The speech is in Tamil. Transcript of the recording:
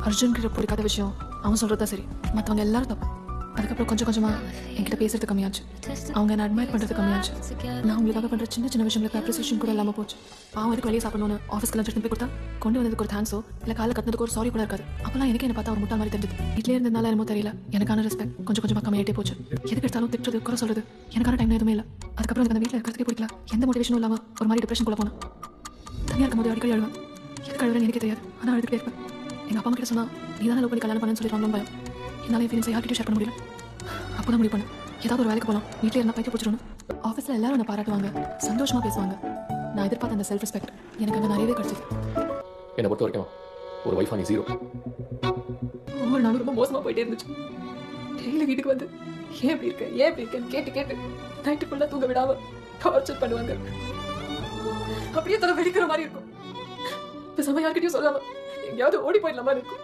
அர்ஜுன் கிட்ட பிடிக்காத விஷயம் அவன் சொல்கிறது தான் சரி, மற்றவங்க எல்லாரும் தப்பு. அதுக்கப்புறம் கொஞ்சம் கொஞ்சமாக என்கிட்ட பேசுறது கம்மியாச்சு, அவங்க என்ன அட்மையர் பண்ணுறது கம்மியாச்சு. நான் உங்களுக்காக பண்ணுற சின்ன சின்ன விஷயங்களுக்கு அப்ரிசியேஷன் கூட இல்லாமல் போச்சு. பாவம் எதுக்கு வெளியே சாப்பிடணும்னு ஆஃபீஸ்க்கு லஞ்ச் எடுத்து போய் கொடுத்தா கொண்டு வந்ததுக்கு ஒரு தேங்க்ஸோ இல்லை காலை கட்டினதுக்கு ஒரு சாரி கூட இருக்காது. அப்போலாம் எனக்கு என்ன பார்த்தா ஒரு முட்டாள் மாதிரி தெரிஞ்சது. வீட்டிலே இருந்ததுனால என்னமோ தெரியல, எனக்கான ரெஸ்பெக்ட் கொஞ்சம் கொஞ்சமாக கம்மியாகிட்டே போச்சு. எதுக்கு எடுத்தாலும் திட்டுறது குறை சொல்கிறது எனக்கான டைம் எதுவுமே இல்லை. அதுக்கப்புறம் எனக்கு அந்த வீட்டில் இருக்கிறதுக்கே பிடிக்கல, எந்த மோட்டிவேஷனும் இல்லாமல் ஒரு மாதிரி டிப்ரெஷன் கூட போனேன். தனியாக இருக்கும்போது அடிக்கடி அழுவேன், எதுக்கு அழுவேன்னு எனக்கே தெரியாது, ஆனால் அழுதுகிட்டே இருப்பேன். எங்கள் அப்பா கிட்ட சொன்னால் நீ தான் லவ் பண்ணி கல்யாணம் பண்ணு சொல்லிடுவாங்க பயம். என்னால் என் ஃபீலிங்ஸை யார்கிட்டயும் ஷேர் பண்ண முடியல. அப்போ தான் முடிவு பண்ணேன், ஏதாவது ஒரு வேலைக்கு போகலாம், வீட்டில் இருந்தால் பைக்க பிடிச்சிடணும். ஆஃபீஸில் எல்லாரும் என்னை பாராட்டுவாங்க, சந்தோஷமாக பேசுவாங்க. நான் எதிர்பார்த்த அந்த செல்ஃப் ரெஸ்பெக்ட் எனக்கு அங்கே நிறையவே கிடச்சிது. என்னை பொறுத்த வரைக்கும் ஒரு வைஃபா நீ ஜீரோ. ஒவ்வொரு நாளும் ரொம்ப மோசமாக போயிட்டே இருந்துச்சு. டெய்லி வீட்டுக்கு வந்து ஏன் இப்படி இருக்க ஏன் இப்படி இருக்கேன்னு கேட்டு கேட்டு நைட்டு ஃபுல்லாக தூங்க விடாம டார்ச்சர் பண்ணுவாங்க. அப்படியே தலை வெடிக்கிற மாதிரி இருக்கும். இப்போ யார்கிட்டயும் சொல்லாம எங்கேயாவது ஓடி போயிடலாமா இருக்கும்.